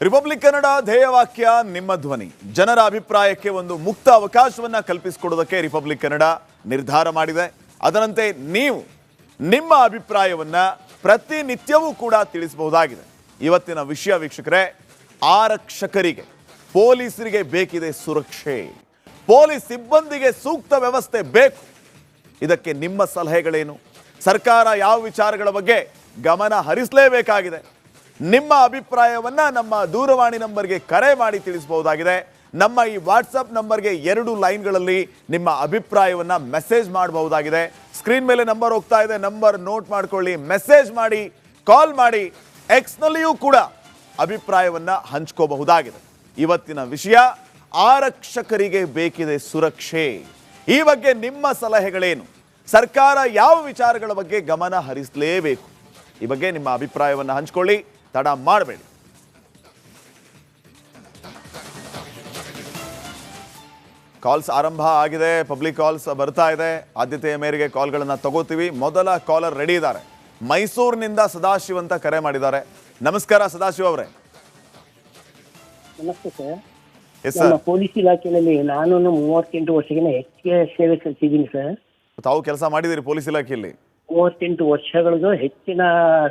Republic Kannada ಧ್ಯೇಯವಾಕ್ಯ ನಿಮ್ಮ ಧ್ವನಿ. ಜನರ ಅಭಿಪ್ರಾಯಕ್ಕೆ ಒಂದು ಮುಕ್ತ ಅವಕಾಶವನ್ನ ಕಲ್ಪಿಸಿಕೊಡೋದಕ್ಕೆ ರಿಪಬ್ಲಿಕ್ ಕನ್ನಡ ನಿರ್ಧಾರ ಮಾಡಿದೆ. ಅದರಂತೆ ನೀವು ನಿಮ್ಮ ಅಭಿಪ್ರಾಯವನ್ನ ಪ್ರತಿನಿತ್ಯವೂ ಕೂಡ ತಿಳಿಸಬಹುದಾಗಿದೆ. ಇವತ್ತಿನ ವಿಷಯ ವೀಕ್ಷಕರೇ, ಆರಕ್ಷಕರಿಗೆ ಪೊಲೀಸರಿಗೆ ಬೇಕಿದೆ ಸುರಕ್ಷೆ, ಪೊಲೀಸ್ ಸಿಬ್ಬಂದಿಗೆ ಸೂಕ್ತ ವ್ಯವಸ್ಥೆ ಬೇಕು. ಇದಕ್ಕೆ ನಿಮ್ಮ ಸಲಹೆಗಳೇನು? ಸರ್ಕಾರ ಯಾವ ವಿಚಾರಗಳ ಬಗ್ಗೆ ಗಮನ ಹರಿಸಲೇಬೇಕಾಗಿದೆ? ನಿಮ್ಮ ಅಭಿಪ್ರಾಯವನ್ನ ನಮ್ಮ ದೂರವಾಣಿ ನಂಬರ್ಗೆ ಕರೆ ಮಾಡಿ ತಿಳಿಸಬಹುದಾಗಿದೆ. ನಮ್ಮ ಈ ವಾಟ್ಸಪ್ ನಂಬರ್ಗೆ 2 ಲೈನ್ಗಳಲ್ಲಿ ನಿಮ್ಮ ಅಭಿಪ್ರಾಯವನ್ನ ಮೆಸೇಜ್ ಮಾಡಬಹುದಾಗಿದೆ. ಸ್ಕ್ರೀನ್ ಮೇಲೆ ನಂಬರ್ ಹೋಗ್ತಾ ಇದೆ, ನಂಬರ್ ನೋಟ್ ಮಾಡ್ಕೊಳ್ಳಿ, ಮೆಸೇಜ್ ಮಾಡಿ, ಕಾಲ್ ಮಾಡಿ. ಎಕ್ಸ್ ನಲ್ಲಿಯೂ ಕೂಡ ಅಭಿಪ್ರಾಯವನ್ನ ಹಂಚ್ಕೋಬಹುದಾಗಿದೆ. ಇವತ್ತಿನ ವಿಷಯ, ಆರಕ್ಷಕರಿಗೆ ಬೇಕಿದೆ ಸುರಕ್ಷೆ. ಈ ಬಗ್ಗೆ ನಿಮ್ಮ ಸಲಹೆಗಳೇನು? ಸರ್ಕಾರ ಯಾವ ವಿಚಾರಗಳ ಬಗ್ಗೆ ಗಮನ ಹರಿಸಲೇಬೇಕು? ಈ ಬಗ್ಗೆ ನಿಮ್ಮ ಅಭಿಪ್ರಾಯವನ್ನು ಹಂಚಿಕೊಳ್ಳಿ, ತಡ ಮಾಡಬೇಡಿ. ಕಾಲ್ಸ್ ಆರಂಭ ಆಗಿದೆ, ಪಬ್ಲಿಕ್ ಕಾಲ್ಸ್ ಬರ್ತಾ ಇದೆ. ಆದ್ಯತೆಯ ಮೇರೆಗೆ ಕಾಲ್ಗಳನ್ನು ತಗೋತೀವಿ. ಮೊದಲ ಕಾಲರ್ ರೆಡಿ ಇದ್ದಾರೆ. ಮೈಸೂರಿನಿಂದ ಸದಾಶಿವ ಅಂತ ಕರೆ ಮಾಡಿದ್ದಾರೆ. ನಮಸ್ಕಾರ ಸದಾಶಿವ ಅವರೇ. ನಮಸ್ತೆ ಸರ್. ನಮ್ಮ ಪೊಲೀಸ್ ಇಲಾಖೆಯಲ್ಲಿ ನಾನು 38 ವರ್ಷಗಳ ಹೆಚ್ಚಿಗೆ ಸೇವೆ ಸಲ್ಲಿಸಿದ್ದೀನಿ ಸರ್. ತಾವು ಕೆಲಸ ಮಾಡಿದಿರಿ ಪೊಲೀಸ್ ಇಲಾಖೆಯಲ್ಲಿ? 38 ವರ್ಷಗಳಿಗೂ ಹೆಚ್ಚಿನ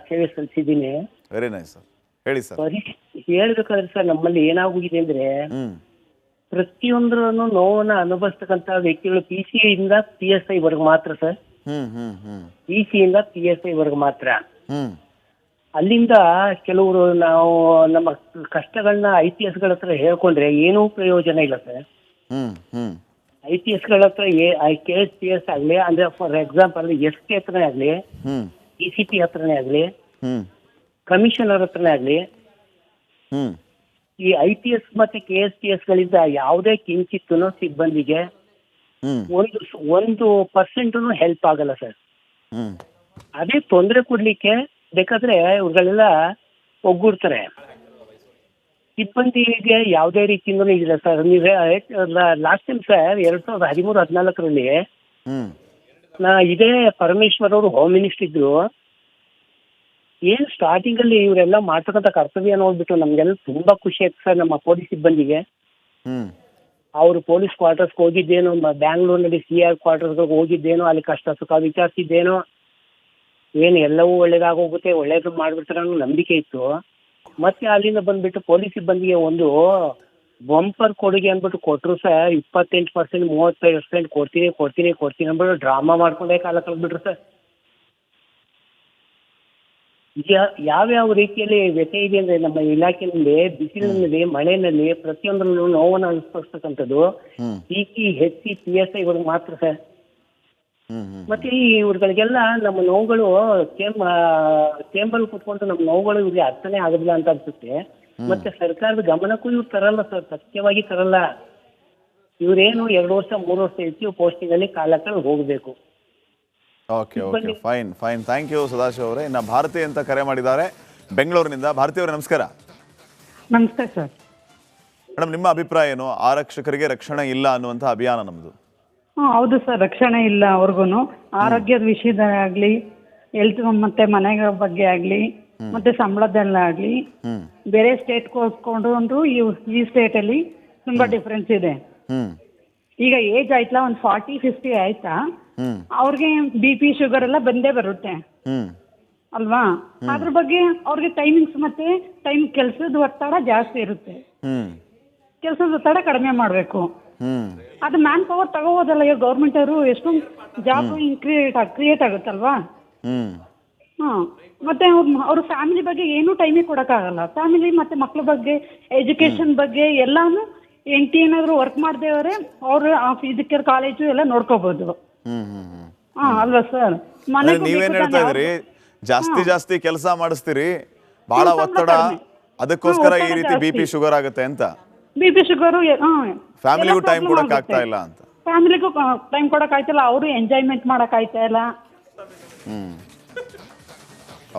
ಸೇವೆ ಸಲ್ಲಿಸಿದ್ದೀನಿ. ವೆರಿ ನೈಸ್ ಸರ್, ಹೇಳಿ ಸರ್. ಹೇಳ್ಬೇಕಾದ್ರೆ ಸರ್, ನಮ್ಮಲ್ಲಿ ಏನಾಗಿದೆ ಅಂದ್ರೆ ಪ್ರತಿಯೊಂದರನ್ನು ನೋವನ್ನ ಅನುಭವಿಸ್ತಕ್ಕಂತ ವ್ಯಕ್ತಿಗಳು PCI ಇಂದ PSI ವರ್ಗ ಮಾತ್ರ ಸರ್. PCI ಇಂದ PSI ವರ್ಗ ಮಾತ್ರ. ಅಲ್ಲಿಂದ ಕೆಲವರು ನಾವು ನಮ್ಮ ಕಷ್ಟಗಳನ್ನ IPS ಗಳ ಹತ್ರ ಹೇಳ್ಕೊಂಡ್ರೆ ಏನೂ ಪ್ರಯೋಜನ ಇಲ್ಲ ಸರ್. IPS ಗಳ ಹತ್ರ KSPS ಆಗ್ಲಿ, ಅಂದ್ರೆ ಫಾರ್ ಎಕ್ಸಾಂಪಲ್ ST ಹತ್ರನೇ ಆಗ್ಲಿ, DCP ಹತ್ರನೇ ಆಗ್ಲಿ, ಕಮಿಷನರ್ ಹತ್ರನೇ ಆಗ್ಲಿ, ಈ IPS ಮತ್ತೆ KSPS ಗಳಿಂದ ಯಾವುದೇ ಕಿಂಚಿತ್ತೂ ಸಿಬ್ಬಂದಿಗೆ 1% ಹೆಲ್ಪ್ ಆಗಲ್ಲ ಸರ್. ಅದೇ ತೊಂದರೆ ಕೊಡ್ಲಿಕ್ಕೆ ಬೇಕಾದ್ರೆ ಇವ್ರುಗಳೆಲ್ಲ ಒಗ್ಗೂಡ್ತಾರೆ. ಸಿಬ್ಬಂದಿಗೆ ಯಾವುದೇ ರೀತಿಯಿಂದ ಇಲ್ಲ ಸರ್. ನೀವೇ ಲಾಸ್ಟ್ ಟೈಮ್ ಸರ್ 2013-14ರಲ್ಲಿ ಇದೇ ಪರಮೇಶ್ವರ್ ಅವರು ಹೋಮ್ ಮಿನಿಸ್ಟರ್ ಇದ್ರು. ಏನ್ ಸ್ಟಾರ್ಟಿಂಗ್ ಅಲ್ಲಿ ಇವರೆಲ್ಲ ಮಾಡ್ತಕ್ಕಂಥ ಕರ್ತವ್ಯ ನೋಡ್ಬಿಟ್ಟು ನಮ್ಗೆಲ್ಲ ತುಂಬಾ ಖುಷಿ ಆಯ್ತು ಸರ್. ನಮ್ಮ ಪೊಲೀಸ್ ಸಿಬ್ಬಂದಿಗೆ ಅವರು ಪೊಲೀಸ್ ಕ್ವಾರ್ಟರ್ಸ್ಗೆ ಹೋಗಿದ್ದೇನೋ, ಬ್ಯಾಂಗ್ಳೂರ್ನಲ್ಲಿ CR ಕ್ವಾರ್ಟರ್ಸ್ಗೆ ಹೋಗಿದ್ದೇನೋ, ಅಲ್ಲಿ ಕಷ್ಟ ಸುಖ ವಿಚಾರಿಸಿದ್ದೇನೋ, ಏನು ಎಲ್ಲವೂ ಒಳ್ಳೇದಾಗೋಗುತ್ತೆ, ಒಳ್ಳೇದು ಮಾಡ್ಬಿಡ್ತಾರೆ ಅನ್ನೋ ನಂಬಿಕೆ ಇತ್ತು. ಮತ್ತೆ ಅಲ್ಲಿಂದ ಬಂದ್ಬಿಟ್ಟು ಪೊಲೀಸ್ ಸಿಬ್ಬಂದಿಗೆ ಒಂದು ಬಂಪರ್ ಕೊಡುಗೆ ಅಂದ್ಬಿಟ್ಟು ಕೊಟ್ಟರು ಸರ್. 28%, 35% ಕೊಡ್ತೀನಿ ಅಂದ್ಬಿಟ್ಟು ಡ್ರಾಮಾ ಮಾಡ್ಕೊಂಡೇ ಕಾಲ ಕಳೆದ್ಬಿಟ್ರು ಸರ್. ಈಗ ಯಾವ್ಯಾವ ರೀತಿಯಲ್ಲಿ ವ್ಯತ್ಯಯ ಇದೆ ಅಂದ್ರೆ ನಮ್ಮ ಇಲಾಖೆಯಲ್ಲಿ ಬಿಸಿಲಿನಲ್ಲಿ, ಮಳೆಯಲ್ಲಿ ಪ್ರತಿಯೊಂದರಲ್ಲೂ ನೋವನ್ನು ಅನುಭವಿಸ್ತಕ್ಕಂಥದ್ದು HC PSI ಇವ್ರಿಗೆ ಮಾತ್ರ ಸರ್. ಮತ್ತೆ ಇವ್ರುಗಳಿಗೆಲ್ಲ ನಮ್ಮ ನೋವುಗಳು ಚೇಂಬರ್ ಕುತ್ಕೊಂಡು ನಮ್ಮ ನೋವುಗಳು ಇವ್ರಿಗೆ ಅರ್ಥನೇ ಆಗೋದಿಲ್ಲ ಅಂತ ಅನ್ಸುತ್ತೆ. ಮತ್ತೆ ಸರ್ಕಾರದ ಗಮನಕ್ಕೂ ಇವ್ರು ತರಲ್ಲ ಸರ್, ಸತ್ಯವಾಗಿ ತರಲ್ಲ. ಇವ್ರೇನು 2 ವರ್ಷ 3 ವರ್ಷ ಹೆಚ್ಚು ಪೋಸ್ಟಿಂಗ್ ಅಲ್ಲಿ ಕಾಲ ಹೋಗಬೇಕು. Okay, fine. Thank you Sadashiva ಅವರೇ. ಇನ್ನು ಭಾರತಿ ಅಂತ ಕರೆ ಮಾಡಿದ್ದಾರೆ ಬೆಂಗಳೂರಿನಿಂದ. ಭಾರತಿ ಅವರೇ ನಮಸ್ಕಾರ. ನಮಸ್ತೆ ಸರ್. ಮೇಡಮ್, ನಿಮ್ಮ ಅಭಿಪ್ರಾಯ ಏನು? ಆರಕ್ಷಕರಿಗೆ ರಕ್ಷಣೆ ಇಲ್ಲ ಅನ್ನುವಂಥ ಅಭಿಯಾನ ನಮ್ಮದು. ಹೌದು ಸರ್, ರಕ್ಷಣೆ ಇಲ್ಲ ಅವ್ರಿಗೂ. ಆರೋಗ್ಯದ ವಿಷಯದಾಗಲಿ, ಹೆಲ್ತ್ ಮತ್ತೆ ಮನೆಗಳ ಬಗ್ಗೆ ಆಗಲಿ, ಮತ್ತೆ ಸಂಬಳದಲ್ಲಾಗ್ಲಿ ಬೇರೆ ಸ್ಟೇಟ್ ಹೋಲ್ಸ್ಕೊಂಡು ಈ ಸ್ಟೇಟ್ ಅಲ್ಲಿ ತುಂಬಾ ಡಿಫ್ರೆನ್ಸ್ ಇದೆ. ಈಗ ಏಜ್ ಆಯ್ತಲ್ಲ, ಒಂದು 40-50 ಆಯ್ತಾ, ಅವ್ರಿಗೆ BP ಶುಗರ್ ಎಲ್ಲ ಬಂದೇ ಬರುತ್ತೆ ಅಲ್ವಾ? ಅದ್ರ ಬಗ್ಗೆ ಅವ್ರಿಗೆ ಟೈಮಿಂಗ್ಸ್ ಮತ್ತೆ ಕೆಲಸದ ಒತ್ತಡ ಜಾಸ್ತಿ ಇರುತ್ತೆ. ಕೆಲಸದ ಒತ್ತಡ ಕಡಿಮೆ ಮಾಡಬೇಕು. ಅದು ಮ್ಯಾನ್ ಪವರ್ ತಗೋಬೋದಲ್ಲ. ಈಗ ಗೌರ್ಮೆಂಟ್ ಅವರು ಎಷ್ಟೊಂದು ಜಾಬ್ ಕ್ರಿಯೇಟ್ ಆಗುತ್ತಲ್ವಾ? ಮತ್ತೆ ಅವ್ರ ಫ್ಯಾಮಿಲಿ ಬಗ್ಗೆ ಏನೂ ಟೈಮಿಗೆ ಕೊಡಕ್ಕಾಗಲ್ಲ. ಫ್ಯಾಮಿಲಿ ಮತ್ತೆ ಮಕ್ಳ ಬಗ್ಗೆ, ಎಜುಕೇಶನ್ ಬಗ್ಗೆ ಎಲ್ಲಾನು ಏನಾದ್ರು ವರ್ಕ್ ಮಾಡ್ದೇವ್ರೆ ಅವ್ರು ಇದಕ್ಕೆ ಕಾಲೇಜು ಎಲ್ಲ ನೋಡ್ಕೋಬಹುದು. ಅಲ್ವಾ ಸರ್? ನೀವೇನ್ ಹೇಳ್ತಾ ಇದ್ರಿ? ಜಾಸ್ತಿ ಕೆಲಸ ಮಾಡಿಸ್ತೀರಿ, ಬಹಳ ಒತ್ತಡ, ಅದಕ್ಕೋಸ್ಕರ ಈ ರೀತಿ BP ಶುಗರ್ ಆಗುತ್ತೆ ಅಂತ. BP ಶುಗರ್ ಫ್ಯಾಮಿಲಿಗೂ ಟೈಮ್ ಕೊಡಕ್ ಆಗ್ತಾ ಇಲ್ಲ ಅಂತ. ಫ್ಯಾಮಿಲಿಗೂ ಟೈಮ್ ಕೊಡಕ್ ಆಯ್ತಲ್ಲ, ಅವರು ಎಂಜಾಯ್ಮೆಂಟ್ ಮಾಡಕ್ ಆಯ್ತಾ ಇಲ್ಲ.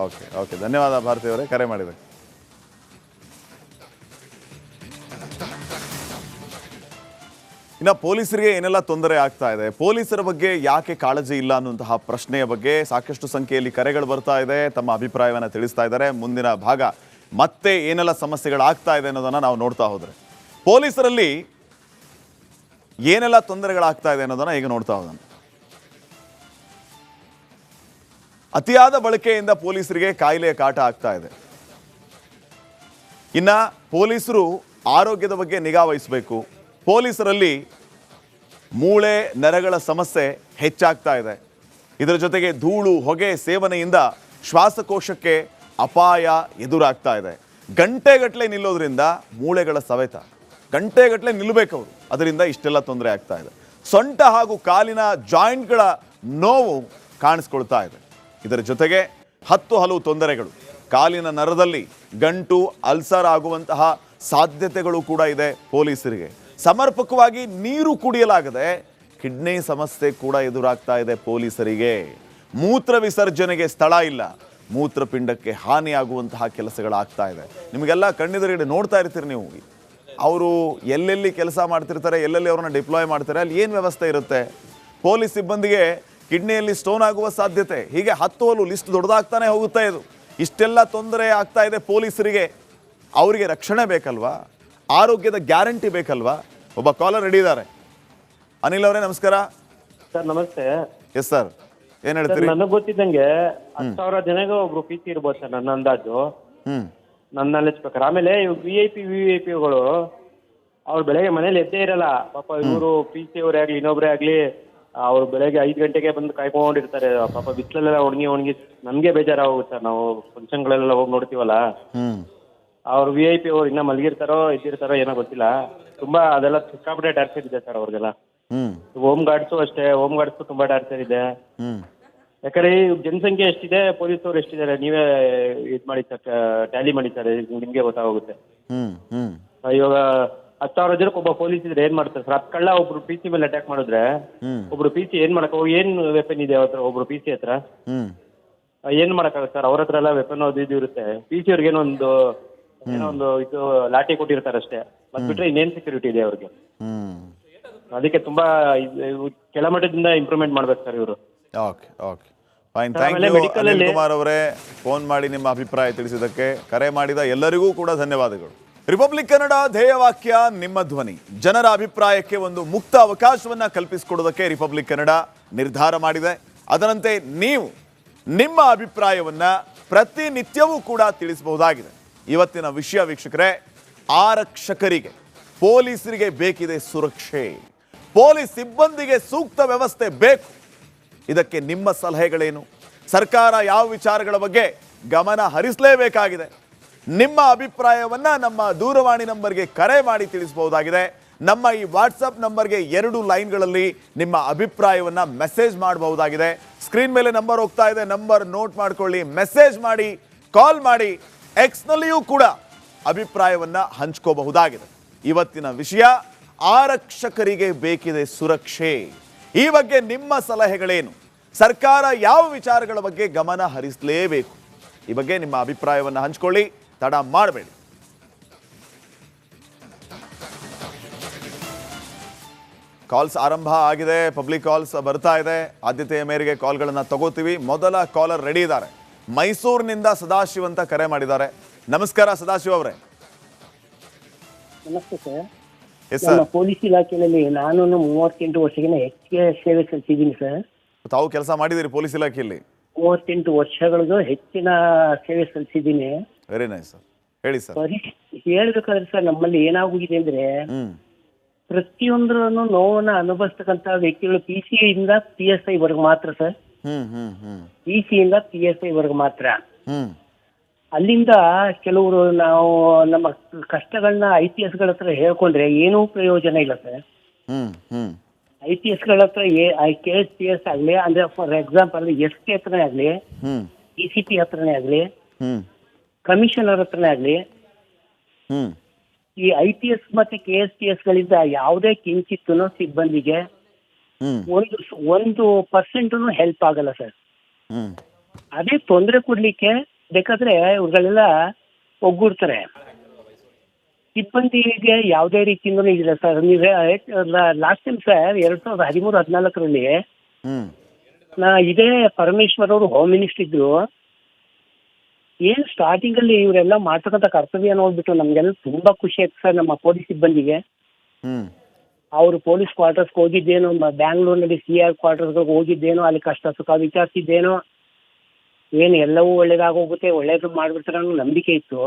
ಓಕೆ, ಧನ್ಯವಾದ ಭಾರತಿ ಅವರೇ ಕರೆ ಮಾಡಿದ್ದಕ್ಕೆ. ಇನ್ನು ಪೊಲೀಸರಿಗೆ ಏನೆಲ್ಲ ತೊಂದರೆ ಆಗ್ತಾ ಇದೆ, ಪೊಲೀಸರ ಬಗ್ಗೆ ಯಾಕೆ ಕಾಳಜಿ ಇಲ್ಲ ಅನ್ನುವಂತಹ ಪ್ರಶ್ನೆಯ ಬಗ್ಗೆ ಸಾಕಷ್ಟು ಸಂಖ್ಯೆಯಲ್ಲಿ ಕರೆಗಳು ಬರ್ತಾ ಇದೆ. ತಮ್ಮ ಅಭಿಪ್ರಾಯವನ್ನು ತಿಳಿಸ್ತಾ ಇದ್ದಾರೆ. ಮುಂದಿನ ಭಾಗ ಮತ್ತೆ ಏನೆಲ್ಲ ಸಮಸ್ಯೆಗಳಾಗ್ತಾ ಇದೆ ಅನ್ನೋದನ್ನು ನಾವು ನೋಡ್ತಾ ಹೋದರೆ, ಪೊಲೀಸರಲ್ಲಿ ಏನೆಲ್ಲ ತೊಂದರೆಗಳಾಗ್ತಾ ಇದೆ ಅನ್ನೋದನ್ನು ಈಗ ನೋಡ್ತಾ ಹೋಗೋಣ. ಅತಿಯಾದ ಬಳಕೆಯಿಂದ ಪೊಲೀಸರಿಗೆ ಕಾಯಿಲೆಯ ಕಾಟ ಆಗ್ತಾ ಇದೆ. ಇನ್ನ ಪೊಲೀಸರು ಆರೋಗ್ಯದ ಬಗ್ಗೆ ನಿಗಾ ವಹಿಸಬೇಕು. ಪೊಲೀಸರಲ್ಲಿ ಮೂಳೆ ನರಗಳ ಸಮಸ್ಯೆ ಹೆಚ್ಚಾಗ್ತಾ ಇದೆ. ಇದರ ಜೊತೆಗೆ ಧೂಳು ಹೊಗೆ ಸೇವನೆಯಿಂದ ಶ್ವಾಸಕೋಶಕ್ಕೆ ಅಪಾಯ ಎದುರಾಗ್ತಾ ಇದೆ. ಗಂಟೆಗಟ್ಟಲೆ ನಿಲ್ಲೋದ್ರಿಂದ ಮೂಳೆಗಳ ಸವೆತ, ಗಂಟೆಗಟ್ಟಲೆ ನಿಲ್ಲಬೇಕು ಅವರು, ಅದರಿಂದ ಇಷ್ಟೆಲ್ಲ ತೊಂದರೆ ಆಗ್ತಾ ಇದೆ. ಸೊಂಟ ಹಾಗೂ ಕಾಲಿನ ಜಾಯಿಂಟ್ಗಳ ನೋವು ಕಾಣಿಸ್ಕೊಳ್ತಾ ಇದೆ. ಇದರ ಜೊತೆಗೆ ಹಲವು ತೊಂದರೆಗಳು. ಕಾಲಿನ ನರದಲ್ಲಿ ಗಂಟು ಅಲ್ಸರ್ ಆಗುವಂತಹ ಸಾಧ್ಯತೆಗಳು ಕೂಡ ಇದೆ ಪೊಲೀಸರಿಗೆ. ಸಮರ್ಪಕವಾಗಿ ನೀರು ಕುಡಿಯಲಾಗದೆ ಕಿಡ್ನಿ ಸಮಸ್ಯೆ ಕೂಡ ಎದುರಾಗ್ತಾ ಇದೆ ಪೊಲೀಸರಿಗೆ. ಮೂತ್ರ ವಿಸರ್ಜನೆಗೆ ಸ್ಥಳ ಇಲ್ಲ, ಮೂತ್ರಪಿಂಡಕ್ಕೆ ಹಾನಿಯಾಗುವಂತಹ ಕೆಲಸಗಳಾಗ್ತಾ ಇದೆ. ನಿಮಗೆಲ್ಲ ಕಣ್ಣೆದುರುಗಡೆ ನೋಡ್ತಾ ಇರ್ತೀರಿ ನೀವು. ಅವರು ಎಲ್ಲೆಲ್ಲಿ ಕೆಲಸ ಮಾಡ್ತಿರ್ತಾರೆ, ಎಲ್ಲೆಲ್ಲಿ ಅವ್ರನ್ನ ಡಿಪ್ಲಾಯ್ ಮಾಡ್ತಾರೆ, ಅಲ್ಲಿ ಏನು ವ್ಯವಸ್ಥೆ ಇರುತ್ತೆ. ಪೊಲೀಸ್ ಸಿಬ್ಬಂದಿಗೆ ಕಿಡ್ನಿಯಲ್ಲಿ ಸ್ಟೋನ್ ಆಗುವ ಸಾಧ್ಯತೆ, ಹೀಗೆ ಹತ್ತು ಲಿಸ್ಟ್ ದೊಡ್ಡದಾಗ್ತಾನೆ ಹೋಗುತ್ತೆ. ಇದು ಇಷ್ಟೆಲ್ಲ ತೊಂದರೆ ಆಗ್ತಾ ಇದೆ ಪೊಲೀಸರಿಗೆ. ಅವರಿಗೆ ರಕ್ಷಣೆ ಬೇಕಲ್ವಾ, ಆರೋಗ್ಯದ ಗ್ಯಾರಂಟಿ ಬೇಕಲ್ವಾ. ಒಬ್ಬ ಕಾಲರ್ ರೆಡಿ ಇದ್ದಾರೆ. ಅನಿಲ್ ಅವರೇ ನಮಸ್ಕಾರ. ಸರ್ ನಮಸ್ತೆ. ಎಸ್ ಸರ್, ಏನ್ ಹೇಳ್ತೀರಿ? ನನಗೆ ಗೊತ್ತಿದ್ದಂಗೆ 10,000 ಜನಗೆ ಒಬ್ರು ಪಿ ಸಿ ಇರ್ಬೋದು ಸರ್, ನನ್ನ ಅಂದಾಜು, ನನ್ನ ನಾಲೆಜ್ ಪ್ರಕಾರ. ಆಮೇಲೆ ವಿ.ಐ.ಪಿಗಳು ಅವ್ರು ಬೆಳಗ್ಗೆ ಮನೇಲಿ ಎದ್ದೇ ಇರಲ್ಲ ಪಾಪ. ಇವರು ಪಿ ಸಿ ಅವರೇ ಆಗ್ಲಿ ಇನ್ನೊಬ್ರೇ ಆಗ್ಲಿ, ಅವ್ರು ಬೆಳಗ್ಗೆ 5 ಗಂಟೆಗೆ ಬಂದು ಕಾಯ್ಕೊಂಡಿರ್ತಾರೆ ಪಾಪ. ಬಿಸಿಲಲ್ಲೆಲ್ಲ ಒಣಗಿ ನಮ್ಗೆ ಬೇಜಾರಾಗೋಗುತ್ತೆ ಸರ್. ನಾವು ಫಂಕ್ಷನ್ಗಳೆಲ್ಲ ಹೋಗಿ ನೋಡ್ತೀವಲ್ಲ, ಅವ್ರು ವಿ.ಐ.ಪಿ ಅವ್ರು ಇನ್ನ ಮಲಗಿರ್ತಾರೋ ಎದ್ದಿರ್ತಾರೋ ಏನೋ ಗೊತ್ತಿಲ್ಲ. ತುಂಬಾ ಅದೆಲ್ಲ ಸಿಕ್ಕಾಪಟ್ಟೆ ಟಾರ್ಚರ್ ಇದೆ ಸರ್ ಅವ್ರಿಗೆಲ್ಲ. ಹೋಮ್ ಗಾರ್ಡ್ಸು ಅಷ್ಟೇ, ಹೋಮ್ ಗಾರ್ಡ್ಸು ತುಂಬಾ ಟಾರ್ಚರ್ ಇದೆ. ಯಾಕಂದ್ರೆ ಈ ಜನಸಂಖ್ಯೆ ಎಷ್ಟಿದೆ, ಪೊಲೀಸರು ಎಷ್ಟಿದ್ದಾರೆ ನೀವೇ ಇದ್ ಮಾಡಿ ಸರ್, ಟ್ಯಾಲಿ ಮಾಡಿ ಸರ್, ನಿಮ್ಗೆ ಗೊತ್ತಾಗುತ್ತೆ. ಇವಾಗ 10,000 ಜನಕ್ಕೆ ಒಬ್ಬ ಪೊಲೀಸ್ ಇದ್ರೆ ಏನ್ ಮಾಡ್ತಾರೆ ಸರ್? 10 ಕಳ್ಳ ಒಬ್ರು ಪಿ ಸಿ ಮೇಲೆ ಅಟ್ಯಾಕ್ ಮಾಡಿದ್ರೆ ಒಬ್ರು ಪಿ ಸಿ ಏನ್ ಮಾಡಕ್, ಏನ್ ವೆಪನ್ ಇದೆ ಅವ್ರ ಒಬ್ರು ಪಿ ಸಿ ಹತ್ರ? ಏನ್ ಮಾಡಕ್ಕಾಗುತ್ತೆ ಸರ್? ಅವ್ರ ಹತ್ರ ಎಲ್ಲ ವೆಪನ್ ಅದು ಇದು ಇರುತ್ತೆ. ಪಿ ಸಿ ಅವ್ರಿಗೆ ಏನೋ ಒಂದು ಇದು ಲಾಠಿ ಕೊಟ್ಟಿರ್ತಾರೆ ಅಷ್ಟೇ, ಮತ್ ಬಿಟ್ರೆ ಇನ್ನೇನ್ ಸೆಕ್ಯೂರಿಟಿ ಇದೆ ಅವ್ರಿಗೆ? ಅದಕ್ಕೆ ತುಂಬಾ ಕೆಳಮಟ್ಟದಿಂದ ಇಂಪ್ರೂವ್ಮೆಂಟ್ ಮಾಡ್ಬೇಕು ಸರ್ ಇವರು. Okay okay fine, thank you Anil Kumar ಅವರೇ. ಫೋನ್ ಮಾಡಿ ನಿಮ್ಮ ಅಭಿಪ್ರಾಯ ತಿಳಿಸಿದ್ದಕ್ಕೆ, ಕರೆ ಮಾಡಿದ ಎಲ್ಲರಿಗೂ ಕೂಡ ಧನ್ಯವಾದಗಳು. ರಿಪಬ್ಲಿಕ್ ಕನ್ನಡ ಧ್ಯೇಯವಾಕ್ಯ ನಿಮ್ಮ ಧ್ವನಿ. ಜನರ ಅಭಿಪ್ರಾಯಕ್ಕೆ ಒಂದು ಮುಕ್ತ ಅವಕಾಶವನ್ನ ಕಲ್ಪಿಸಿಕೊಡೋದಕ್ಕೆ ರಿಪಬ್ಲಿಕ್ ಕನ್ನಡ ನಿರ್ಧಾರ ಮಾಡಿದೆ. ಅದರಂತೆ ನೀವು ನಿಮ್ಮ ಅಭಿಪ್ರಾಯವನ್ನ ಪ್ರತಿನಿತ್ಯವೂ ಕೂಡ ತಿಳಿಸಬಹುದಾಗಿದೆ. ಇವತ್ತಿನ ವಿಷಯ ವೀಕ್ಷಕರೇ, ಆರಕ್ಷಕರಿಗೆ, ಪೊಲೀಸರಿಗೆ ಬೇಕಿದೆ ಸುರಕ್ಷೆ, ಪೊಲೀಸ್ ಸಿಬ್ಬಂದಿಗೆ ಸೂಕ್ತ ವ್ಯವಸ್ಥೆ ಬೇಕು. ಇದಕ್ಕೆ ನಿಮ್ಮ ಸಲಹೆಗಳೇನು? ಸರ್ಕಾರ ಯಾವ ವಿಚಾರಗಳ ಬಗ್ಗೆ ಗಮನ ಹರಿಸಲೇಬೇಕಾಗಿದೆ? ನಿಮ್ಮ ಅಭಿಪ್ರಾಯವನ್ನ ನಮ್ಮ ದೂರವಾಣಿ ನಂಬರ್ಗೆ ಕರೆ ಮಾಡಿ ತಿಳಿಸಬಹುದಾಗಿದೆ. ನಮ್ಮ ಈ ವಾಟ್ಸಪ್ ನಂಬರ್ಗೆ 2 ಲೈನ್ಗಳಲ್ಲಿ ನಿಮ್ಮ ಅಭಿಪ್ರಾಯವನ್ನ ಮೆಸೇಜ್ ಮಾಡಬಹುದಾಗಿದೆ. ಸ್ಕ್ರೀನ್ ಮೇಲೆ ನಂಬರ್ ಹೋಗ್ತಾ ಇದೆ, ನಂಬರ್ ನೋಟ್ ಮಾಡ್ಕೊಳ್ಳಿ, ಮೆಸೇಜ್ ಮಾಡಿ, ಕಾಲ್ ಮಾಡಿ. ಎಕ್ಸ್ನಲ್ಲಿಯೂ ಕೂಡ ಅಭಿಪ್ರಾಯವನ್ನ ಹಂಚ್ಕೋಬಹುದಾಗಿದೆ. ಇವತ್ತಿನ ವಿಷಯ, ಆರಕ್ಷಕರಿಗೆ ಬೇಕಿದೆ ಸುರಕ್ಷೆ. ಈ ಬಗ್ಗೆ ನಿಮ್ಮ ಸಲಹೆಗಳೇನು? ಸರ್ಕಾರ ಯಾವ ವಿಚಾರಗಳ ಬಗ್ಗೆ ಗಮನ ಹರಿಸಲೇಬೇಕು? ಈ ಬಗ್ಗೆ ನಿಮ್ಮ ಅಭಿಪ್ರಾಯವನ್ನು ಹಂಚಿಕೊಳ್ಳಿ, ತಡ ಮಾಡಬೇಡಿ. ಕಾಲ್ಸ್ ಆರಂಭ ಆಗಿದೆ, ಪಬ್ಲಿಕ್ ಕಾಲ್ಸ್ ಬರ್ತಾ ಇದೆ. ಆದ್ಯತೆಯ ಮೇರೆಗೆ ಕಾಲ್ಗಳನ್ನು ತಗೋತೀವಿ. ಮೊದಲ ಕಾಲರ್ ರೆಡಿ ಇದ್ದಾರೆ. ಮೈಸೂರಿನಿಂದ ಸದಾಶಿವ್ ಅಂತ ಕರೆ ಮಾಡಿದ್ದಾರೆ. ನಮಸ್ಕಾರ ಸದಾಶಿವ್ ಅವರೇ. ನಮಸ್ತೆ ಸರ್. ನಮ್ಮ ಪೊಲೀಸ್ ಇಲಾಖೆಯಲ್ಲಿ ನಾನು 38 ವರ್ಷಗಿನ ಹೆಚ್ಚಿಗೆ ಸೇವೆ ಸಲ್ಲಿಸಿದ್ದೀನಿ ಸರ್. ತಾವು ಕೆಲಸ ಮಾಡಿದಿರಿ ಪೊಲೀಸ್ ಇಲಾಖೆಯಲ್ಲಿ? 38 ವರ್ಷಗಳಿಗೂ ಹೆಚ್ಚಿನ ಸೇವೆ ಸಲ್ಲಿಸಿದ್ದೀನಿ. ವೆರಿ ನೈಸ್ ಸರ್, ಹೇಳಿ ಸರ್. ಹೇಳ್ಬೇಕಾದ್ರೆ ಸರ್, ನಮ್ಮಲ್ಲಿ ಏನಾಗಿದೆ ಅಂದ್ರೆ ಪ್ರತಿಯೊಂದರನ್ನು ನೋವನ್ನ ಅನುಭವಿಸ್ತಕ್ಕಂತ ವ್ಯಕ್ತಿಗಳು PC ಇಂದ PSI ವರ್ಗ ಮಾತ್ರ ಸರ್. PC ಇಂದ PSI ವರ್ಗ ಮಾತ್ರ. ಅಲ್ಲಿಂದ ಕೆಲವರು ನಾವು ನಮ್ಮ ಕಷ್ಟಗಳನ್ನ IPSಗಳ ಹತ್ರ ಹೇಳ್ಕೊಂಡ್ರೆ ಏನೂ ಪ್ರಯೋಜನ ಇಲ್ಲ ಸರ್. IPSಗಳ ಹತ್ರ KSPS ಆಗ್ಲಿ, ಅಂದ್ರೆ ಫಾರ್ ಎಕ್ಸಾಂಪಲ್ SK ಹತ್ರನೇ ಆಗ್ಲಿ, DCP ಹತ್ರನೇ ಆಗ್ಲಿ, ಕಮಿಷನರ್ ಹತ್ರನೇ ಆಗ್ಲಿ, ಈ IPS ಮತ್ತೆ KSPS ಗಳಿಂದ ಯಾವುದೇ ಕಿಂಚಿತ್ತೂ ಸಿಬ್ಬಂದಿಗೆ 1% ಹೆಲ್ಪ್ ಆಗಲ್ಲ ಸರ್. ಅದೇ ತೊಂದರೆ ಕೊಡ್ಲಿಕ್ಕೆ ಬೇಕಾದ್ರೆ ಇವುಗಳೆಲ್ಲ ಒಗ್ಗೂಡ್ತಾರೆ. ಸಿಬ್ಬಂದಿಗೆ ಯಾವುದೇ ರೀತಿಯಿಂದ ಇಲ್ಲ ಸರ್. ನೀವೇ ಲಾಸ್ಟ್ ಟೈಮ್ ಸರ್ 2013-14ರಲ್ಲಿ ಇದೇ ಪರಮೇಶ್ವರ್ ಅವರು ಹೋಮ್ ಮಿನಿಸ್ಟರ್ ಇದ್ರು. ಏನ್ ಸ್ಟಾರ್ಟಿಂಗ್ ಅಲ್ಲಿ ಇವರೆಲ್ಲ ಮಾಡ್ತಕ್ಕಂಥ ಕರ್ತವ್ಯ ನೋಡ್ಬಿಟ್ಟು ನಮ್ಗೆಲ್ಲ ತುಂಬಾ ಖುಷಿ ಆಯ್ತು ಸರ್. ನಮ್ಮ ಪೊಲೀಸ್ ಸಿಬ್ಬಂದಿಗೆ ಹ್ಮ್ ಅವರು ಪೊಲೀಸ್ ಕ್ವಾರ್ಟರ್ಸ್ಗೆ ಹೋಗಿದ್ದೇನೋ, ಬ್ಯಾಂಗ್ಳೂರ್ನಲ್ಲಿ CR ಕ್ವಾರ್ಟರ್ಸ್ಗೆ ಹೋಗಿದ್ದೇನೋ, ಅಲ್ಲಿ ಕಷ್ಟ ಸುಖ ವಿಚಾರಿಸಿದ್ದೇನೋ, ಏನು ಎಲ್ಲವೂ ಒಳ್ಳೇದಾಗೋಗುತ್ತೆ, ಒಳ್ಳೇದು ಮಾಡ್ಬಿಡ್ತಾರೆ ಅನ್ನೋ ನಂಬಿಕೆ ಇತ್ತು.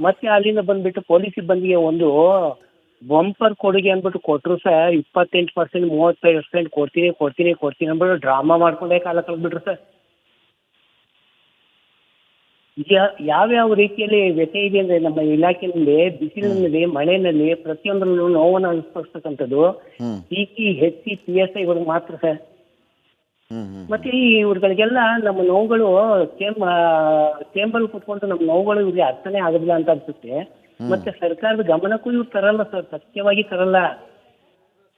ಮತ್ತೆ ಅಲ್ಲಿಂದ ಬಂದ್ಬಿಟ್ಟು ಪೊಲೀಸ್ ಸಿಬ್ಬಂದಿಗೆ ಒಂದು ಬಂಪರ್ ಕೊಡುಗೆ ಅಂದ್ಬಿಟ್ಟು ಕೊಟ್ಟರು ಸರ್. 28%, 35% ಕೊಡ್ತೀನಿ ಅಂದ್ಬಿಟ್ಟು ಡ್ರಾಮಾ ಮಾಡ್ಕೊಂಡೇ ಕಾಲ ಕಳೆದ್ಬಿಟ್ರು ಸರ್. ಯಾವ್ಯಾವ ರೀತಿಯಲ್ಲಿ ವ್ಯತ್ಯಯ ಇದೆ ಅಂದ್ರೆ ನಮ್ಮ ಇಲಾಖೆಯಲ್ಲಿ ಬಿಸಿಲಿನಲ್ಲಿ, ಮಳೆನಲ್ಲಿ ಪ್ರತಿಯೊಂದರಲ್ಲೂ ನೋವನ್ನು ಅನುಭವಿಸ್ತಕ್ಕಂಥದ್ದು CP, HC, PSIಗಳು ಮಾತ್ರ ಸರ್. ಮತ್ತೆ ಇವ್ರುಗಳಿಗೆಲ್ಲ ನಮ್ಮ ನೋವುಗಳು ಚೇಂಬರ್ ಕೂತ್ಕೊಂಡು ನಮ್ಮ ನೋವುಗಳು ಇವ್ರಿಗೆ ಅರ್ಥನೇ ಆಗೋದಿಲ್ಲ ಅಂತ ಅನ್ಸುತ್ತೆ. ಮತ್ತೆ ಸರ್ಕಾರದ ಗಮನಕ್ಕೂ ಇವ್ರು ತರಲ್ಲ ಸರ್, ಸತ್ಯವಾಗಿ ತರಲ್ಲ.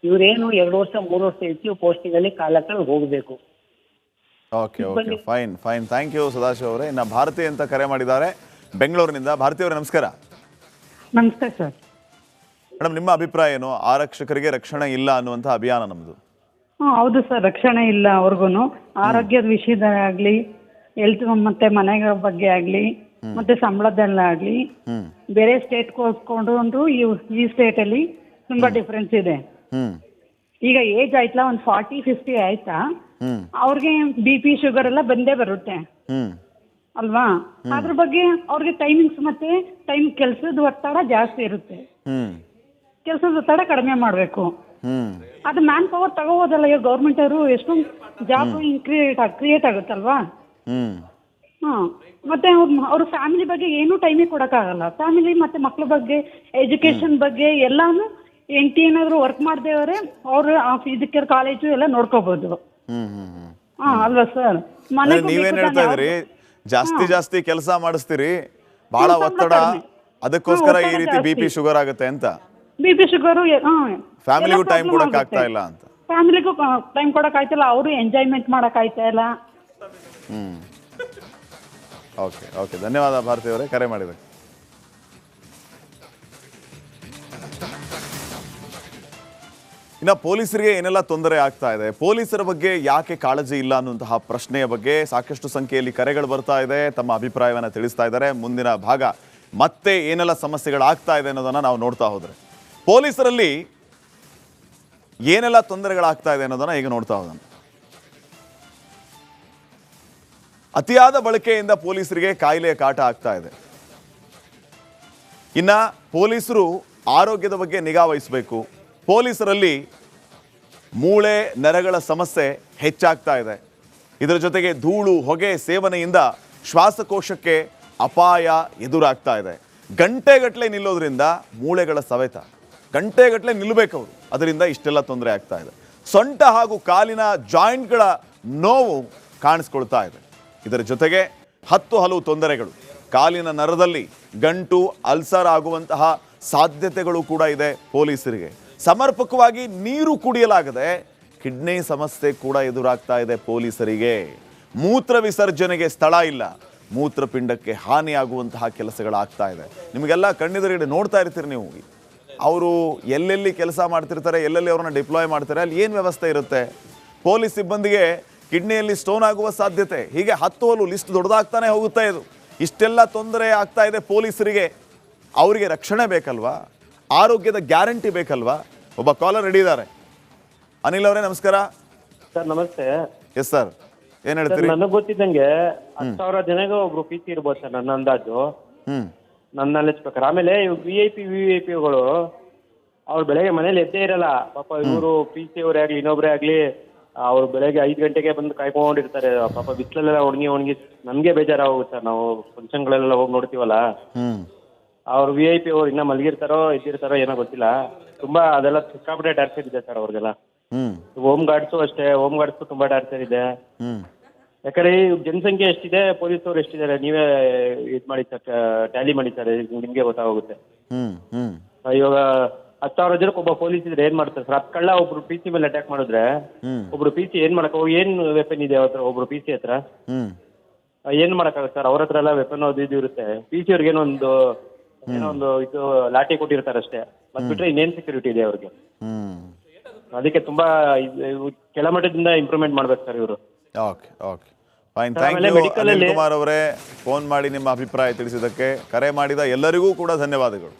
ಇವ್ರೇನು 2 ವರ್ಷ 3 ವರ್ಷ ಹೆಚ್ಚು ಪೋಸ್ಟಿಂಗ್ ಅಲ್ಲಿ ಕಾಲಕ್ಕೆ ಹೋಗಬೇಕು. Okay okay fine fine, thank you Sadashiva ಅವರೇ. ಇನ್ನು ಭಾರತಿ ಅಂತ ಕರೆ ಮಾಡಿದ್ದಾರೆ ಬೆಂಗಳೂರಿನಿಂದ. ಭಾರತಿ ಅವರೇ ನಮಸ್ಕಾರ. ನಮಸ್ತೆ ಸರ್. ಮೇಡಮ್, ನಿಮ್ಮ ಅಭಿಪ್ರಾಯ ಏನು? ಆರಕ್ಷಕರಿಗೆ ರಕ್ಷಣೆ ಇಲ್ಲ ಅನ್ನುವಂಥ ಅಭಿಯಾನ ನಮ್ಮದು. ಹೌದು ಸರ್, ರಕ್ಷಣೆ ಇಲ್ಲ ಅವ್ರಿಗೂ. ಆರೋಗ್ಯದ ವಿಷಯದಾಗಲಿ, ಹೆಲ್ತ್ ಮತ್ತೆ ಮನೆಗಳ ಬಗ್ಗೆ ಆಗಲಿ, ಮತ್ತೆ ಸಂಬಳದಲ್ಲ ಆಗಲಿ, ಬೇರೆ ಸ್ಟೇಟ್ ಹೋಲಿಸ್ಕೊಂಡು ಈ ಸ್ಟೇಟಲ್ಲಿ ತುಂಬಾ ಡಿಫ್ರೆನ್ಸ್ ಇದೆ. ಈಗ ಏಜ್ ಆಯ್ತಲ್ಲ, ಒಂದು 40-50 ಆಯ್ತಾ, ಅವ್ರಿಗೆ BP, ಶುಗರ್ ಎಲ್ಲ ಬಂದೇ ಬರುತ್ತೆ ಅಲ್ವಾ? ಅದ್ರ ಬಗ್ಗೆ ಅವ್ರಿಗೆ ಟೈಮಿಂಗ್ಸ್ ಮತ್ತೆ ಕೆಲಸದ ಒತ್ತಡ ಜಾಸ್ತಿ ಇರುತ್ತೆ. ಕೆಲಸದ ಒತ್ತಡ ಕಡಿಮೆ ಮಾಡಬೇಕು. ಅದು ಮ್ಯಾನ್ ಪವರ್ ತಗೋಬೋದಲ್ಲ. ಈಗ ಗೌರ್ಮೆಂಟ್ ಅವರು ಎಷ್ಟೊಂದು ಜಾಬ್ ಕ್ರಿಯೇಟ್ ಆಗುತ್ತಲ್ವಾ? ಮತ್ತೆ ಅವ್ರ ಫ್ಯಾಮಿಲಿ ಬಗ್ಗೆ ಏನೂ ಟೈಮಿಗೆ ಕೊಡೋಕ್ಕಾಗಲ್ಲ. ಫ್ಯಾಮಿಲಿ ಮತ್ತೆ ಮಕ್ಳ ಬಗ್ಗೆ, ಎಜುಕೇಶನ್ ಬಗ್ಗೆ ಎಲ್ಲಾನು ಏನಾದ್ರು ವರ್ಕ್ ಮಾಡ್ದೇವ್ರೆ ಅವ್ರು ಫಿಸಿಕಲ್ ಕಾಲೇಜು ಎಲ್ಲ ನೋಡ್ಕೋಬಹುದು. ಅಲ್ವಾ ಸರ್? ನೀವೇನ್ ಹೇಳ್ತಾ ಇದ್ರಿ? ಜಾಸ್ತಿ ಕೆಲಸ ಮಾಡಿಸ್ತೀರಿ, ಬಹಳ ಒತ್ತಡ, ಅದಕ್ಕೋಸ್ಕರ ಈ ರೀತಿ BP, ಶುಗರ್ ಆಗುತ್ತೆ ಅಂತ. BP, ಶುಗರು ಫ್ಯಾಮಿಲಿಗೂ ಟೈಮ್ ಕೊಡಕ್ ಆಗ್ತಾ ಇಲ್ಲ ಅಂತ. ಫ್ಯಾಮಿಲಿಗೂ ಟೈಮ್ ಕೊಡಕ್ ಆಯ್ತಲ್ಲ, ಅವರು ಎಂಜಾಯ್ಮೆಂಟ್ ಮಾಡಕ್ ಆಯ್ತಾ ಇಲ್ಲ. ಓಕೆ ಓಕೆ, ಧನ್ಯವಾದ ಭಾರತಿ ಅವರೇ ಕರೆ ಮಾಡಿದ್ದಕ್ಕೆ. ಇನ್ನು ಪೊಲೀಸರಿಗೆ ಏನೆಲ್ಲ ತೊಂದರೆ ಆಗ್ತಾ ಇದೆ, ಪೊಲೀಸರ ಬಗ್ಗೆ ಯಾಕೆ ಕಾಳಜಿ ಇಲ್ಲ ಅನ್ನುವಂತಹ ಪ್ರಶ್ನೆಯ ಬಗ್ಗೆ ಸಾಕಷ್ಟು ಸಂಖ್ಯೆಯಲ್ಲಿ ಕರೆಗಳು ಬರ್ತಾ ಇದೆ. ತಮ್ಮ ಅಭಿಪ್ರಾಯವನ್ನು ತಿಳಿಸ್ತಾ ಇದ್ದಾರೆ. ಮುಂದಿನ ಭಾಗ ಮತ್ತೆ ಏನೆಲ್ಲ ಸಮಸ್ಯೆಗಳಾಗ್ತಾ ಇದೆ ಅನ್ನೋದನ್ನು ನಾವು ನೋಡ್ತಾ ಹೋದ್ರೆ, ಪೊಲೀಸರಲ್ಲಿ ಏನೆಲ್ಲ ತೊಂದರೆಗಳಾಗ್ತಾ ಇದೆ ಅನ್ನೋದನ್ನ ಈಗ ನೋಡ್ತಾ ಹೋಗೋಣ. ಅತಿಯಾದ ಬಳಕೆಯಿಂದ ಪೊಲೀಸರಿಗೆ ಕಾಯಿಲೆಯ ಕಾಟ ಆಗ್ತಾ ಇದೆ. ಇನ್ನ ಪೊಲೀಸರು ಆರೋಗ್ಯದ ಬಗ್ಗೆ ನಿಗಾ ವಹಿಸಬೇಕು. ಪೊಲೀಸರಲ್ಲಿ ಮೂಳೆ ನರಗಳ ಸಮಸ್ಯೆ ಹೆಚ್ಚಾಗ್ತಾ ಇದೆ. ಇದರ ಜೊತೆಗೆ ಧೂಳು, ಹೊಗೆ ಸೇವನೆಯಿಂದ ಶ್ವಾಸಕೋಶಕ್ಕೆ ಅಪಾಯ ಎದುರಾಗ್ತಾ ಇದೆ. ಗಂಟೆಗಟ್ಟಲೆ ನಿಲ್ಲೋದ್ರಿಂದ ಮೂಳೆಗಳ ಸವೆತ, ಗಂಟೆಗಟ್ಟಲೆ ನಿಲ್ಲಬೇಕು ಅವರು, ಅದರಿಂದ ಇಷ್ಟೆಲ್ಲ ತೊಂದರೆ ಆಗ್ತಾ ಇದೆ. ಸೊಂಟ ಹಾಗೂ ಕಾಲಿನ ಜಾಯಿಂಟ್ಗಳ ನೋವು ಕಾಣಿಸ್ಕೊಳ್ತಾ ಇದೆ. ಇದರ ಜೊತೆಗೆ ಹಲವು ತೊಂದರೆಗಳು. ಕಾಲಿನ ನರದಲ್ಲಿ ಗಂಟು, ಅಲ್ಸರ್ ಆಗುವಂತಹ ಸಾಧ್ಯತೆಗಳು ಕೂಡ ಇದೆ ಪೊಲೀಸರಿಗೆ. ಸಮರ್ಪಕವಾಗಿ ನೀರು ಕುಡಿಯಲಾಗದೆ ಕಿಡ್ನಿ ಸಮಸ್ಯೆ ಕೂಡ ಎದುರಾಗ್ತಾ ಇದೆ ಪೊಲೀಸರಿಗೆ. ಮೂತ್ರ ವಿಸರ್ಜನೆಗೆ ಸ್ಥಳ ಇಲ್ಲ, ಮೂತ್ರಪಿಂಡಕ್ಕೆ ಹಾನಿಯಾಗುವಂತಹ ಕೆಲಸಗಳಾಗ್ತಾ ಇದೆ. ನಿಮಗೆಲ್ಲ ಕಣ್ಣೆದುರುಗಡೆ ನೋಡ್ತಾ ಇರ್ತೀರಿ ನೀವು. ಅವರು ಎಲ್ಲೆಲ್ಲಿ ಕೆಲಸ ಮಾಡ್ತಿರ್ತಾರೆ, ಎಲ್ಲೆಲ್ಲಿ ಅವ್ರನ್ನ ಡಿಪ್ಲಾಯ್ ಮಾಡ್ತಾರೆ, ಅಲ್ಲಿ ಏನು ವ್ಯವಸ್ಥೆ ಇರುತ್ತೆ. ಪೊಲೀಸ್ ಸಿಬ್ಬಂದಿಗೆ ಕಿಡ್ನಿಯಲ್ಲಿ ಸ್ಟೋನ್ ಆಗುವ ಸಾಧ್ಯತೆ, ಹೀಗೆ ಹಲವು ಲಿಸ್ಟ್ ದೊಡ್ಡದಾಗ್ತಾನೆ ಹೋಗುತ್ತೆ. ಇದು ಇಷ್ಟೆಲ್ಲ ತೊಂದರೆ ಆಗ್ತಾ ಇದೆ ಪೊಲೀಸರಿಗೆ. ಅವರಿಗೆ ರಕ್ಷಣೆ ಬೇಕಲ್ವಾ? ಆರೋಗ್ಯದ ಗ್ಯಾರಂಟಿ ಬೇಕಲ್ವಾ? ಒಬ್ಬ ಕಾಲರ್ ರೆಡಿ ಇದ್ದಾರೆ. ಅನಿಲ್ ಅವರೇ ನಮಸ್ಕಾರ. ಸರ್ ನಮಸ್ತೆ. ಎಸ್ ಸರ್, ಏನ್ ಹೇಳ್ತೀರಿ? ನನಗೆ ಗೊತ್ತಿದ್ದಂಗೆ 10,000 ಜನಗೆ ಒಬ್ರು PC ಇರ್ಬೋದು ಸರ್, ನನ್ನ ಅಂದಾಜು, ನನ್ನ ನಾಲೆಜ್ ಪ್ರಕಾರ. ಆಮೇಲೆ VIP-ಗಳು ಅವ್ರು ಬೆಳಗ್ಗೆ ಮನೇಲಿ ಎದ್ದೇ ಇರಲ್ಲ ಪಾಪ. ಇವರು PC ಅವರೇ ಆಗ್ಲಿ ಇನ್ನೊಬ್ರೇ ಆಗ್ಲಿ, ಅವ್ರು ಬೆಳಗ್ಗೆ 5 ಗಂಟೆಗೆ ಬಂದು ಕಾಯ್ಕೊಂಡಿರ್ತಾರೆ ಪಾಪ. ಬಿಸಿಲೆಲ್ಲ ಒಣಗಿ ನಮ್ಗೆ ಬೇಜಾರಾಗೋಗುತ್ತೆ ಸರ್. ನಾವು ಫಂಕ್ಷನ್ಗಳೆಲ್ಲ ಹೋಗಿ ನೋಡ್ತೀವಲ್ಲ, ಅವ್ರು VIP ಅವ್ರು ಇನ್ನ ಮಲಗಿರ್ತಾರೋ ಎದ್ದಿರ್ತಾರೋ ಏನೋ ಗೊತ್ತಿಲ್ಲ. ತುಂಬಾ ಅದೆಲ್ಲ ಸಿಕ್ಕಾಪಟ್ಟೆ ಟಾರ್ಚರ್ ಇದೆ ಸರ್ ಅವ್ರಿಗೆಲ್ಲ. ಹೋಮ್ ಗಾರ್ಡ್ಸು ಅಷ್ಟೇ, ಹೋಮ್ ಗಾರ್ಡ್ಸು ತುಂಬಾ ಟಾರ್ಚರ್ ಇದೆ. ಯಾಕಂದ್ರೆ ಈ ಜನಸಂಖ್ಯೆ ಎಷ್ಟಿದೆ, ಪೊಲೀಸರು ಎಷ್ಟಿದ್ದಾರೆ ನೀವೇ ಇದ್ ಮಾಡಿ ಸರ್, ಟ್ಯಾಲಿ ಮಾಡಿ ಸರ್, ನಿಮ್ಗೆ ಗೊತ್ತಾಗುತ್ತೆ. ಇವಾಗ 10,000 ಜನಕ್ಕೆ ಒಬ್ಬ ಪೊಲೀಸ್ ಇದ್ರೆ ಏನ್ ಮಾಡ್ತಾರೆ ಸರ್? ಕಳ್ಳ ಒಬ್ರು PC ಮೇಲೆ ಅಟ್ಯಾಕ್ ಮಾಡಿದ್ರೆ ಒಬ್ರು PC ಏನ್ ಮಾಡಕ್, ಏನ್ ವೆಪನ್ ಇದೆ ಅವ್ರ ಒಬ್ರು PC ಹತ್ರ? ಏನ್ ಮಾಡಕ್ಕಾಗುತ್ತೆ ಸರ್? ಅವ್ರ ಹತ್ರ ಎಲ್ಲ ವೆಪನ್ ಅದು ಇದು ಇರುತ್ತೆ. PC ಅವ್ರಿಗೆ ಏನೋ ಒಂದು ಇದು ಲಾಠಿ ಕೊಟ್ಟಿರ್ತಾರೆ ಅಷ್ಟೇ, ಮತ್ ಬಿಟ್ರೆ ಇನ್ನೇನ್ ಸೆಕ್ಯೂರಿಟಿ ಇದೆ ಅವ್ರಿಗೆ? ಅದಕ್ಕೆ ತುಂಬಾ ಕೆಳಮಟ್ಟದಿಂದ ಇಂಪ್ರೂವ್ಮೆಂಟ್ ಮಾಡ್ಬೇಕು ಸರ್ ಇವರು. ಓಕೆ ಓಕೆ, ಫೈನ್, ಥ್ಯಾಂಕ್ ಆಮೇಲೆ ಯು medical ಅನಿಲ್ ಅಲ್ಲಿ- ಕುಮಾರ್ ಅವರೇ, ಫೋನ್ ಮಾಡಿ ನಿಮ್ಮ ಅಭಿಪ್ರಾಯ ತಿಳಿಸಿದ್ದಕ್ಕೆ. ಕರೆ ಮಾಡಿದ ಎಲ್ಲರಿಗೂ ಕೂಡ ಧನ್ಯವಾದಗಳು.